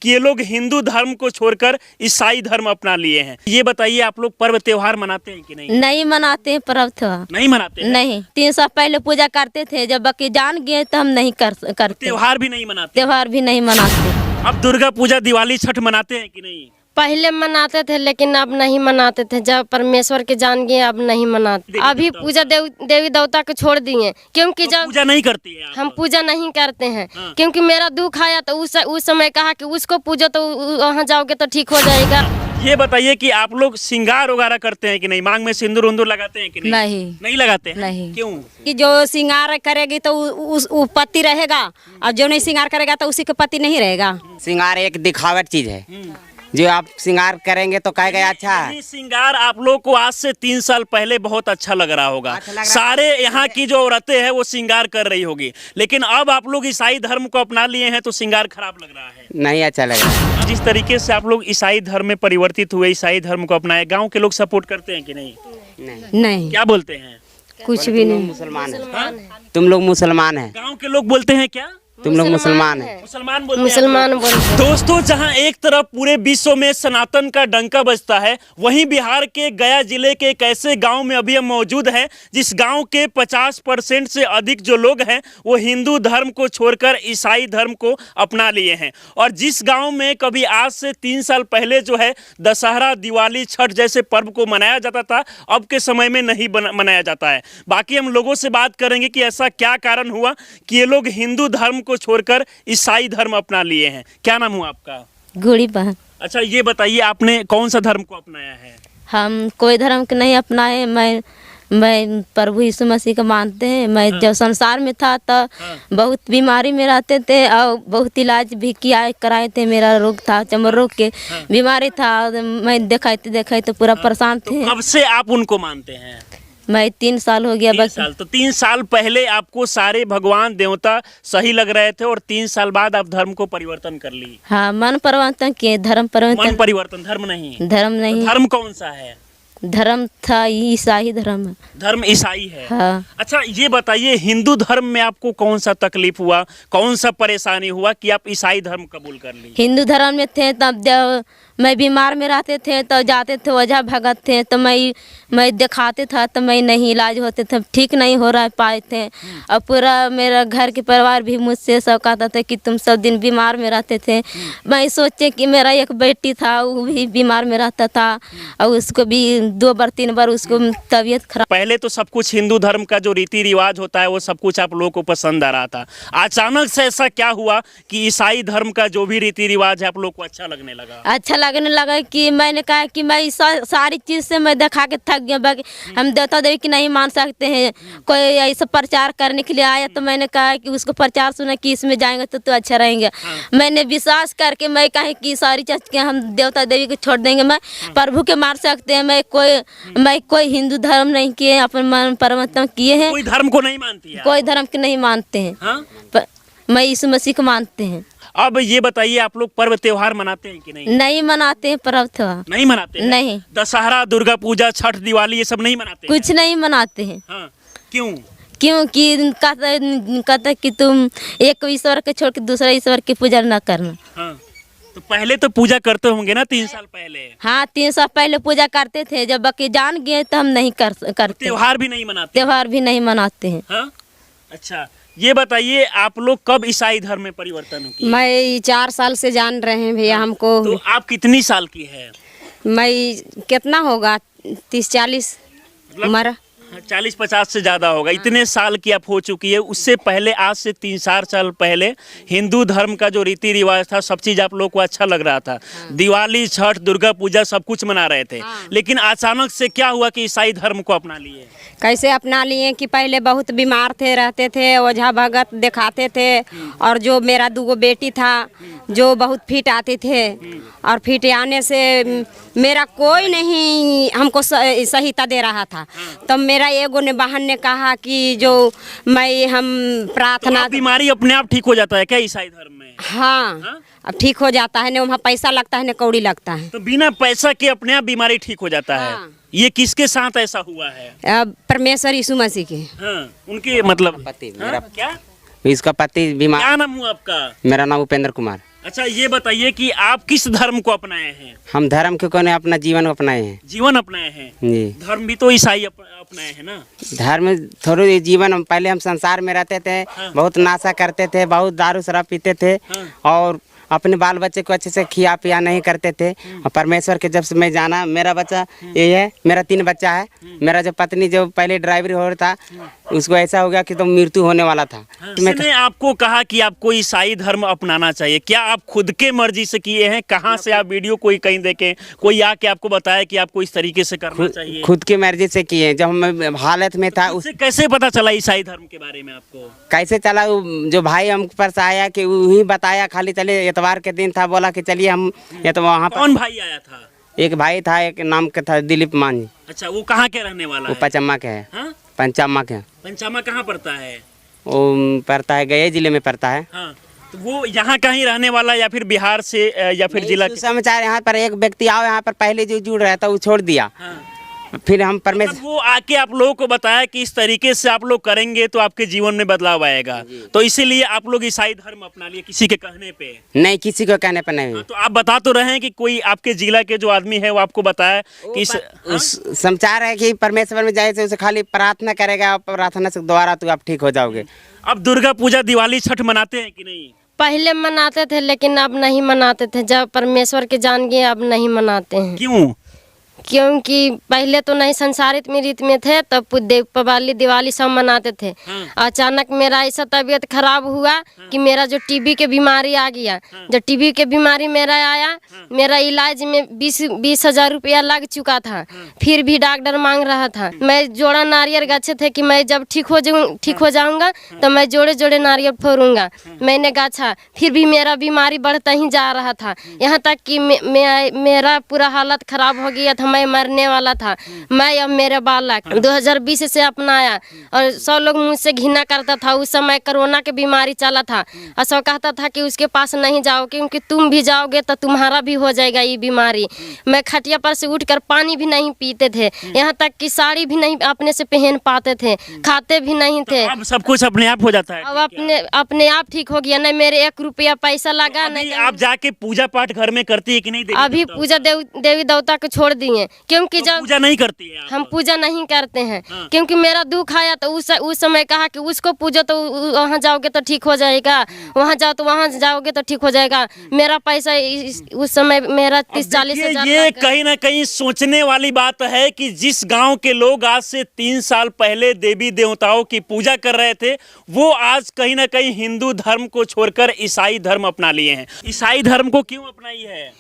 कि ये लोग हिंदू धर्म को छोड़कर ईसाई धर्म अपना लिए हैं। ये बताइए, आप लोग पर्व त्योहार मनाते हैं कि नहीं? नहीं मनाते हैं पर्व त्योहार। नहीं मनाते हैं? नहीं, 3 साल पहले पूजा करते थे, जब बाकी जान गए तो हम नहीं करते। त्योहार भी नहीं मनाते? त्योहार भी नहीं मनाते। अब दुर्गा पूजा, दिवाली, छठ मनाते हैं कि नहीं? पहले मनाते थे लेकिन अब नहीं मनाते थे। जब परमेश्वर के जान गए अब नहीं मनाते। अभी पूजा देवी देवता को छोड़ दिए, क्योंकि जब पूजा नहीं करती है हम पूजा नहीं करते हैं। क्योंकि मेरा दुख आया तो उस समय कहा कि उसको पूजो तो वहाँ जाओगे तो ठीक हो जाएगा। ये बताइए कि आप लोग श्रृंगार वगैरह करते हैं कि नहीं? मांग में सिंदूर उंदूर लगाते हैं कि नहीं? नहीं लगाते हैं? नहीं। क्यों? कि जो श्रृंगार करेगी तो वो पति रहेगा, और जो नहीं श्रृंगार करेगा तो उसी का पति नहीं रहेगा। श्रृंगार एक दिखावट चीज है। जो आप श्रृंगार करेंगे तो कहेगा अच्छा है। श्रृंगार आप लोग को आज से 3 साल पहले बहुत अच्छा लग रहा होगा। सारे यहाँ की जो औरतें हैं वो श्रृंगार कर रही होगी, लेकिन अब आप लोग ईसाई धर्म को अपना लिए हैं तो श्रृंगार खराब लग रहा है। नहीं अच्छा लग रहा। जिस तरीके से आप लोग ईसाई धर्म में परिवर्तित हुए, ईसाई धर्म को अपनाए, गांव के लोग सपोर्ट करते हैं कि नहीं? नहीं, क्या बोलते हैं? कुछ भी नहीं। मुसलमान है, तुम लोग मुसलमान है। गांव के लोग बोलते हैं क्या? तुम लोग मुसलमान है। मुसलमान बोलते हैं। मुसलमान बोलते। दोस्तों, जहां एक तरफ पूरे विश्व में सनातन का डंका बजता है, वहीं बिहार के गया जिले के एक ऐसे गांव में अभी हम मौजूद हैं जिस गांव के 50% से अधिक जो लोग हैं वो हिंदू धर्म को छोड़कर ईसाई धर्म को अपना लिए हैं। और जिस गांव में कभी आज से 3 साल पहले जो है दशहरा, दिवाली, छठ जैसे पर्व को मनाया जाता था, अब के समय में नहीं मनाया जाता है। बाकी हम लोगों से बात करेंगे कि ऐसा क्या कारण हुआ कि ये लोग हिंदू धर्म को छोड़कर ईसाई धर्म अपना लिए हैं। क्या नाम हुआ आपका? गुड़ी बहन। अच्छा, ये बताइए, आपने कौन सा धर्म को अपनाया है? हम कोई धर्म के नहीं अपनाए। मैं प्रभु यीशु मसीह को मानते हैं। मैं जब संसार में था तो बहुत बीमारी में रहते थे और बहुत इलाज भी कराए थे। मेरा रोग था, चमड़ रोग के बीमारी था। मैं दिखाते पूरा परेशान थे। कब से आप उनको मानते हैं? मैं 3 साल हो गया। 3 साल। तो 3 साल पहले आपको सारे भगवान देवता सही लग रहे थे और 3 साल बाद आप धर्म को परिवर्तन कर ली। हाँ, मन परिवर्तन किए, धर्म परिवर्तन। मन परिवर्तन, धर्म नहीं? धर्म नहीं। तो धर्म कौन सा है? धर्म था ईसाई धर्म। धर्म ईसाई है। हाँ। अच्छा, ये बताइए, हिंदू धर्म में आपको कौन सा तकलीफ हुआ, कौन सा परेशानी हुआ कि आप ईसाई धर्म कबूल कर ली? हिंदू धर्म में थे तब जब मैं बीमार में रहते थे तो जाते थे ओझा भगत थे, तो मैं दिखाते था तो मैं नहीं इलाज होते थे, ठीक नहीं हो रहा पाए थे। और पूरा मेरा घर के परिवार भी मुझसे सब कहता था कि तुम सब दिन बीमार में रहते थे। मैं सोचे कि मेरा एक बेटी था, वो भी बीमार में रहता था और उसको भी 2 बार 3 बार उसको तबीयत खराब। पहले तो सब कुछ हिंदू धर्म का जो रीति रिवाज होता है वो सब कुछ आप लोगों को पसंद आ रहा था। अचानक से ऐसा क्या हुआ कि ईसाई धर्म का जो भी रीति रिवाज है आप लोग को अच्छा लगने लगा? अच्छा लगने लगा कि मैंने कहा कि मैं सारी चीज़ से मैं दिखा के थक गया। हम देवता देवी की नहीं मान सकते हैं। कोई ऐसा प्रचार करने के लिए आया तो मैंने कहा कि उसको प्रचार सुना कि इसमें जाएंगे तो अच्छा रहेंगे। मैंने विश्वास करके मैं कहा कि सारी चीज़ के हम देवता देवी को छोड़ देंगे, मैं प्रभु के मार सकते हैं। मैं कोई हिंदू धर्म नहीं किए, अपन मन परिवर्तन किए हैं। कोई धर्म को नहीं मानती है? कोई धर्म के नहीं मानते हैं। मैं यीशु मसीह को मानते हैं। अब ये बताइए, आप लोग पर्व त्योहार मनाते हैं कि नहीं? नहीं मनाते हैं पर्व त्योहार। नहीं मनाते हैं? नहीं। दशहरा, दुर्गा पूजा, छठ, दिवाली ये सब नहीं मनाते? कुछ नहीं मनाते हैं। हाँ, क्यों? क्योंकि कहता कि तुम एक ईश्वर के छोड़ के दूसरा ईश्वर की पूजा न करना। हाँ, तो पहले तो पूजा करते होंगे ना 3 साल पहले? हाँ, 3 साल पहले पूजा करते थे, जब बाकी जान गए तो हम नहीं करते। त्योहार भी नहीं मनाते? त्योहार भी नहीं मनाते हैं। हाँ? अच्छा, ये बताइए, आप लोग कब ईसाई धर्म में परिवर्तन किए? मैं 4 साल से जान रहे हैं भैया हमको। तो आप कितनी साल की है? मैं कितना होगा 30-40 उम्र। 40-50 से ज़्यादा होगा। इतने साल की आप हो चुकी है। उससे पहले, आज से 3-4 साल पहले हिंदू धर्म का जो रीति रिवाज था सब चीज़ आप लोग को अच्छा लग रहा था। दिवाली, छठ, दुर्गा पूजा सब कुछ मना रहे थे। लेकिन अचानक से क्या हुआ कि ईसाई धर्म को अपना लिए? कैसे अपना लिए कि पहले बहुत बीमार थे, रहते थे, ओझा भगत दिखाते थे। और जो मेरा 2 बेटी था जो बहुत फिट आते थे, और फिट आने से मेरा कोई नहीं हमको सहायता दे रहा था। तब मेरा एगो ने बहन ने कहा कि जो हम प्रार्थना। तो बीमारी अपने आप ठीक हो जाता है क्या ईसाई धर्म में? हाँ, अब ठीक हो जाता है। न वहाँ पैसा लगता है न कौड़ी लगता है। तो बिना पैसा के अपने आप बीमारी ठीक हो जाता है? हाँ। ये किसके साथ ऐसा हुआ है? परमेश्वर यीशु मसीह के। हाँ, उनके मतलब पति हाँ? मेरा क्या? इसका पति बीमार। क्या नाम हुआ आपका? मेरा नाम उपेंद्र कुमार। अच्छा, ये बताइए कि आप किस धर्म को अपनाए हैं? हम धर्म के कोने अपना जीवन अपनाए हैं जीवन अपनाए हैं। जी। धर्म भी तो ईसाई अपनाए हैं ना। धर्म थोड़ी जीवन, पहले हम संसार में रहते थे, बहुत नाशा करते थे, बहुत दारू शराब पीते थे और अपने बाल बच्चे को अच्छे से खिया पिया नहीं करते थे। और परमेश्वर के जब से मैं जाना, मेरा बच्चा ये है, मेरा 3 बच्चा है। मेरा जो पत्नी जो पहले ड्राइवरी हो रहा था, उसको ऐसा हो गया कि तो मृत्यु होने वाला था। किसने आपको कहा कि आपको ईसाई धर्म अपनाना चाहिए? क्या आप खुद के मर्जी से किए हैं? कहाँ से आप वीडियो कोई कहीं देखे, कोई आके आपको बताया कि आपको इस तरीके से करना चाहिए? खुद की मर्जी से किए। जब मैं हालत में था, उससे कैसे पता चला ईसाई धर्म के बारे में आपको? कैसे चला, जो भाई हम पास आया कि वही बताया, खाली चले इतवार के दिन था, बोला कि चलिए हम ये तो वहाँ पर। कौन भाई आया था? एक भाई था, एक नाम का था दिलीप मांझी। अच्छा, वो कहाँ के रहने वाला वो है? पचम्मा के है। हाँ? पंचामा के। पंचामा कहाँ पड़ता है? वो पड़ता है, गया जिले में पड़ता है। हाँ, तो वो यहाँ का ही रहने वाला या फिर बिहार से या फिर जिला के? समाचार यहाँ पर एक व्यक्ति आओ, यहाँ पर पहले जो जुड़ रहा था वो छोड़ दिया। हाँ। फिर हम परमेश्वर, वो आके आप लोगों को बताया कि इस तरीके से आप लोग करेंगे तो आपके जीवन में बदलाव आएगा, तो इसीलिए आप लोग ईसाई धर्म अपना लिए किसी के कहने पे? नहीं, किसी को कहने पर नहीं। हाँ, तो आप बता तो रहे हैं कि कोई आपके जिला के जो आदमी है वो आपको बताया कि उस समाचार है कि परमेश्वर में जाए से उसे खाली प्रार्थना करेगा, प्रार्थना से द्वारा तो आप ठीक हो जाओगे। अब दुर्गा पूजा, दिवाली, छठ मनाते हैं कि नहीं? पहले मनाते थे लेकिन अब नहीं मनाते थे। जब परमेश्वर के जान गए अब नहीं मनाते हैं। क्यों? क्योंकि पहले तो नहीं संसारित में रीत में थे, तब दीपावली दिवाली सब मनाते थे। अचानक मेरा ऐसा तबीयत खराब हुआ कि मेरा जो टीबी के बीमारी आ गया। जब टीबी के बीमारी मेरा आया, मेरा इलाज में 20,000 रुपया लग चुका था। फिर भी डॉक्टर मांग रहा था। मैं जोड़ा नारियल गाछे थे कि मैं जब ठीक हो जाऊंगा तो मैं जोड़े जोड़े नारियल फोड़ूंगा। मैंने गाछा, फिर भी मेरा बीमारी बढ़ता ही जा रहा था, यहाँ तक कि मेरा पूरा हालत खराब हो गया था। मैं मरने वाला था। मैं अब मेरे बालक 2020 से अपनाया और सब लोग मुझसे घृणा करता था। उस समय कोरोना के बीमारी चला था और सब कहता था कि उसके पास नहीं जाओ क्योंकि तुम भी जाओगे तो तुम्हारा भी हो जाएगा ये बीमारी। मैं खटिया पर से उठकर पानी भी नहीं पीते थे, यहाँ तक कि साड़ी भी नहीं अपने से पहन पाते थे, खाते भी नहीं थे। अब सब कुछ अपने आप हो जाता है? अब अपने आप ठीक हो गया। नहीं मेरे 1 रुपया पैसा लगा, नहीं। आप जाके पूजा पाठ घर में करती है कि नहीं? अभी पूजा देवी देवता को छोड़ दिए क्योंकि तो जब पूजा नहीं करती है हम पूजा नहीं करते हैं। हाँ। क्योंकि मेरा दुख आया तो उस समय कहा कि उसको पूजो तो वहाँ जाओगे तो ठीक हो जाएगा, वहाँ जाओ तो वहाँ जाओगे तो ठीक हो जाएगा। मेरा पैसा उस समय मेरा 30-40 हजार। ये कहीं ना कहीं सोचने वाली बात है कि जिस गांव के लोग आज से 3 साल पहले देवी देवताओं की पूजा कर रहे थे, वो आज कहीं ना कहीं हिंदू धर्म को छोड़कर ईसाई धर्म अपना लिए हैं। ईसाई धर्म को क्यों अपनाई है?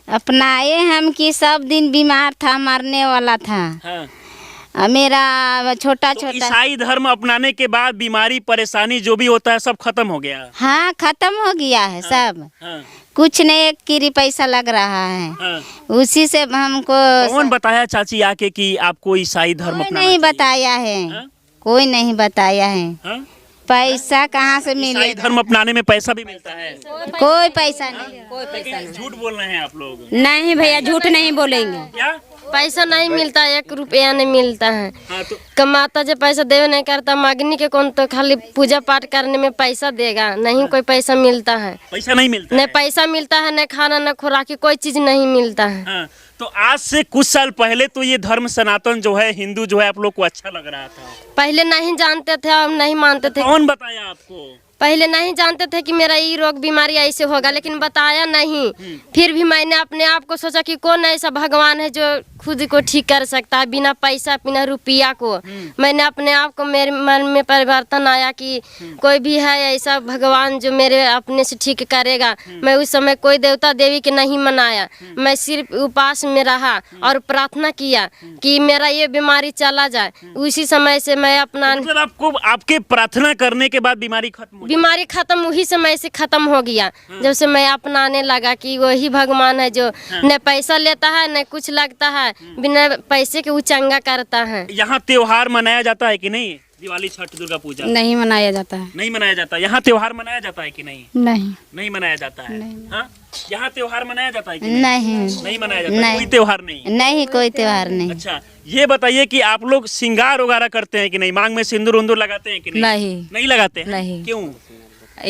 अपनाए हम कि सब दिन बीमार था, मरने वाला था। हाँ। मेरा छोटा तो छोटा ईसाई धर्म अपनाने के बाद बीमारी परेशानी जो भी होता है सब खत्म हो गया? हाँ, खत्म हो गया है सब। हाँ। कुछ नहीं, 1 किरी पैसा लग रहा है। हाँ। उसी से हमको कौन बताया चाची आके कि आपको ईसाई धर्म कोई अपनाना नहीं चाहिए? बताया है। हाँ? कोई नहीं बताया है। हाँ? पैसा कहाँ से ईसाई मिलेगा? धर्म अपनाने में पैसा भी मिलता है? कोई पैसा नहीं। झूठ बोल रहे हैं आप लोग। नहीं भैया, झूठ नहीं बोलेंगे। क्या? पैसा नहीं मिलता, 1 रुपया नहीं मिलता है। हाँ, तो कमाता जो पैसा देवे नहीं करता, मांगनी के कौन तो खाली पूजा पाठ करने में पैसा देगा, नहीं कोई पैसा मिलता है। पैसा नहीं मिलता न है? पैसा मिलता है, न खाना न खुराकी, कोई चीज नहीं मिलता है। हाँ, तो आज से कुछ साल पहले तो ये धर्म सनातन जो है, हिंदू जो है, आप लोग को अच्छा लग रहा था। पहले नहीं जानते थे, अब नहीं मानते थे। कौन बताया आपको? पहले नहीं जानते थे कि मेरा ये रोग बीमारी ऐसे होगा, लेकिन बताया नहीं। फिर भी मैंने अपने आप को सोचा कि कौन ऐसा भगवान है जो खुद को ठीक कर सकता है बिना पैसा बिना रुपया को। मैंने अपने आप को, मेरे मन में परिवर्तन आया कि कोई भी है ऐसा भगवान जो मेरे अपने से ठीक करेगा। मैं उस समय कोई देवता देवी के नहीं मनाया, मैं सिर्फ उपास में रहा और प्रार्थना किया कि मेरा ये बीमारी चला जाए। उसी समय से मैं अपना मतलब आपको, आपके प्रार्थना करने के बाद बीमारी खत्म हो गई? बीमारी खत्म वही समय से खत्म हो गया, जब से मैं अपनाने लगा कि वही भगवान है जो न पैसा लेता है न कुछ लगता है, बिना पैसे के वो चंगा करता है। यहाँ त्योहार मनाया जाता है कि नहीं? दिवाली, छठ, दुर्गा पूजा नहीं मनाया जाता है। नहीं मनाया जाता? यहाँ त्योहार मनाया जाता है कि नहीं? नहीं, नहीं मनाया जाता है। हाँ? यहाँ त्योहार मनाया जाता है कि नहीं, नहीं मनाया जाता? नहीं। कोई त्योहार नहीं? नहीं, कोई त्योहार नहीं। अच्छा, ये बताइए कि आप लोग श्रृंगार वगैरह करते हैं कि नहीं? मांग में सिंदूर उंदूर लगाते हैं कि नहीं? नहीं। नहीं लगाते हैं? नहीं। क्यों?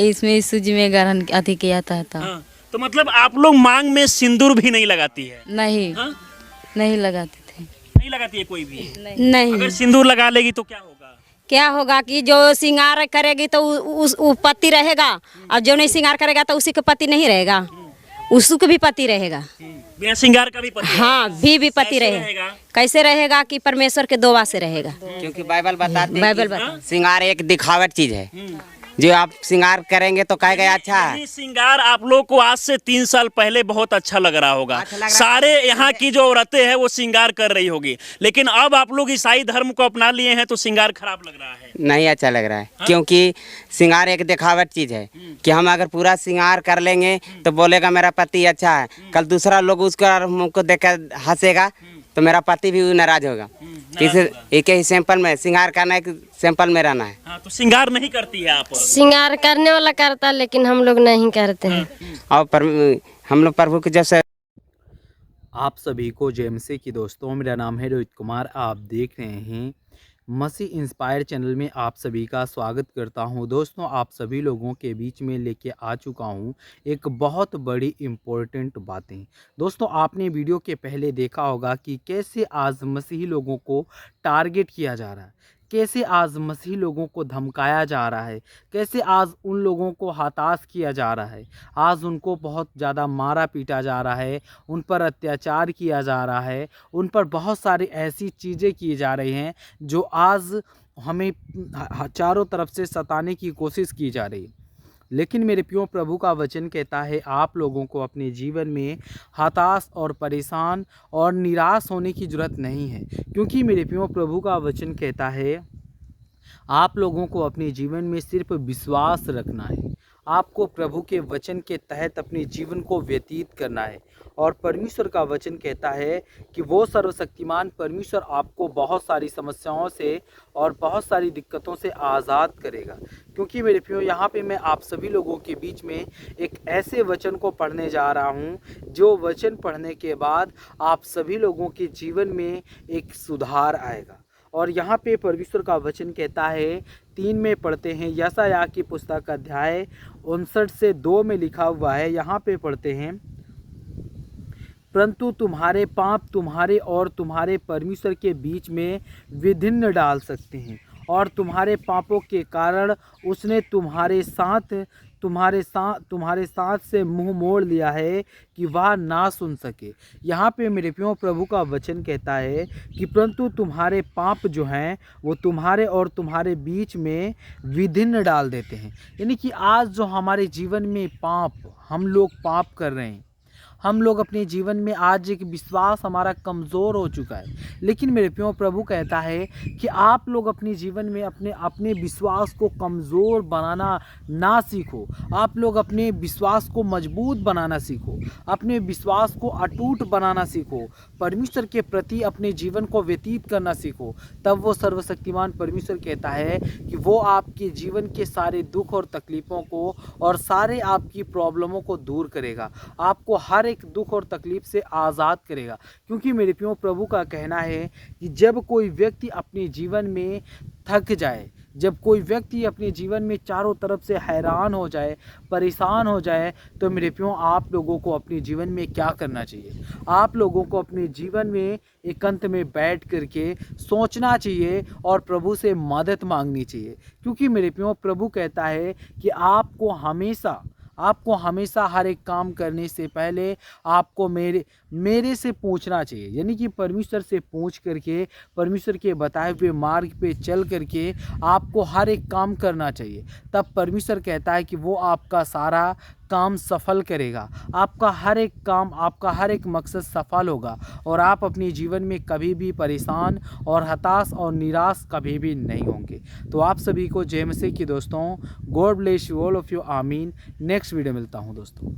इसमें सूजी में ग्रहण अति किया था। हाँ, तो मतलब आप लोग मांग में सिंदूर भी नहीं लगाती है? नहीं हाँ? नहीं लगाते थे। नहीं लगाती है कोई भी? नहीं अगर सिंदूर लगा लेगी तो क्या होगा? क्या होगा कि जो श्रृंगार करेगी तो वो पति रहेगा, और जो नहीं श्रृंगार करेगा तो उसी का पति नहीं रहेगा, उसको भी पति रहेगा। बिना श्रृंगार का भी पति? हाँ, भी पति कैसे रहेगा। रहेगा? कैसे रहेगा कि परमेश्वर के दुआ से रहेगा। क्योंकि बाइबल बताते हैं बाइबल कि बता श्रृंगार एक दिखावट चीज है। जो आप श्रृंगार करेंगे तो कहेगा अच्छा है। ये श्रृंगार आप लोग को आज से 3 साल पहले बहुत अच्छा लग रहा होगा, अच्छा लग रहा सारे यहाँ की जो औरतें हैं वो श्रृंगार कर रही होगी, लेकिन अब आप लोग ईसाई धर्म को अपना लिए हैं तो श्रृंगार खराब लग रहा है। नहीं अच्छा लग रहा है। क्योंकि श्रृंगार एक दिखावट चीज है कि हम अगर पूरा श्रृंगार कर लेंगे तो बोलेगा मेरा पति अच्छा है, कल दूसरा लोग उसको मुझको देखकर हंसेगा तो मेरा पति भी नाराज होगा। इस एक ही सिंपल में श्रृंगार करना है, सिंपल में रहना है। हाँ, तो श्रृंगार नहीं करती है आप? श्रृंगार करने वाला करता है, लेकिन हम लोग नहीं करते हैं। और हम लोग प्रभु के जब से आप सभी को जय मसीह की दोस्तों, मेरा नाम है रोहित कुमार। आप देख रहे हैं मसीह इंस्पायर चैनल में आप सभी का स्वागत करता हूं। दोस्तों, आप सभी लोगों के बीच में लेके आ चुका हूं एक बहुत बड़ी इम्पोर्टेंट बातें। दोस्तों, आपने वीडियो के पहले देखा होगा कि कैसे आज मसीही लोगों को टारगेट किया जा रहा है, कैसे आज मसीही लोगों को धमकाया जा रहा है, कैसे आज उन लोगों को हताश किया जा रहा है, आज उनको बहुत ज़्यादा मारा पीटा जा रहा है, उन पर अत्याचार किया जा रहा है, उन पर बहुत सारी ऐसी चीज़ें की जा रही हैं जो आज हमें चारों तरफ से सताने की कोशिश की जा रही है। लेकिन मेरे प्रियो, प्रभु का वचन कहता है आप लोगों को अपने जीवन में हताश और परेशान और निराश होने की ज़रूरत नहीं है। क्योंकि मेरे प्रियो, प्रभु का वचन कहता है आप लोगों को अपने जीवन में सिर्फ विश्वास रखना है, आपको प्रभु के वचन के तहत अपने जीवन को व्यतीत करना है। और परमेश्वर का वचन कहता है कि वो सर्वशक्तिमान परमेश्वर आपको बहुत सारी समस्याओं से और बहुत सारी दिक्कतों से आज़ाद करेगा। क्योंकि मेरे प्रियो, यहाँ पे मैं आप सभी लोगों के बीच में एक ऐसे वचन को पढ़ने जा रहा हूँ जो वचन पढ़ने के बाद आप सभी लोगों के जीवन में एक सुधार आएगा। और यहाँ पे परमेश्वर का वचन कहता है 3 में पढ़ते हैं, यशायाह की पुस्तक अध्याय 59 से 2 में लिखा हुआ है। यहाँ पे पढ़ते हैं, परंतु तुम्हारे पाप तुम्हारे और तुम्हारे परमेश्वर के बीच में विभिन्न डाल सकते हैं, और तुम्हारे पापों के कारण उसने तुम्हारे साथ से मुंह मोड़ लिया है कि वह ना सुन सके। यहाँ पे मेरे प्रियो, प्रभु का वचन कहता है कि परंतु तुम्हारे पाप जो हैं वो तुम्हारे और तुम्हारे बीच में विभिन्न डाल देते हैं। यानी कि आज जो हमारे जीवन में हम लोग पाप कर रहे हैं, हम लोग अपने जीवन में आज एक विश्वास हमारा कमज़ोर हो चुका है। लेकिन मेरे प्रियो, प्रभु कहता है कि आप लोग अपने जीवन में अपने विश्वास को कमज़ोर बनाना ना सीखो, आप लोग अपने विश्वास को मजबूत बनाना सीखो, अपने विश्वास को अटूट बनाना सीखो, परमेश्वर के प्रति अपने जीवन को व्यतीत करना सीखो। तब वो सर्वशक्तिमान परमेश्वर कहता है कि वो आपके जीवन के सारे दुख और तकलीफ़ों को और सारे आपकी प्रॉब्लमों को दूर करेगा, आपको हर एक दुख और तकलीफ से आज़ाद करेगा। क्योंकि मेरे प्रियो, प्रभु का कहना है कि जब कोई व्यक्ति अपने जीवन में थक जाए, जब कोई व्यक्ति अपने जीवन में चारों तरफ से हैरान हो जाए, परेशान हो जाए, तो मेरे प्रियो, आप लोगों को अपने जीवन में क्या करना चाहिए? आप लोगों को अपने जीवन में एकांत में बैठ करके सोचना चाहिए और प्रभु से मदद मांगनी चाहिए। क्योंकि मेरे प्रियो, प्रभु कहता है कि आपको हमेशा हर एक काम करने से पहले आपको मेरे से पूछना चाहिए। यानी कि परमेश्वर से पूछ करके, परमेश्वर के बताए हुए मार्ग पे चल करके आपको हर एक काम करना चाहिए। तब परमेश्वर कहता है कि वो आपका सारा काम सफल करेगा, आपका हर एक काम, आपका हर एक मकसद सफल होगा, और आप अपने जीवन में कभी भी परेशान और हताश और निराश कभी भी नहीं होंगे। तो आप सभी को जय मसीह की दोस्तों, God bless you all of you, आमीन। नेक्स्ट वीडियो मिलता हूँ दोस्तों।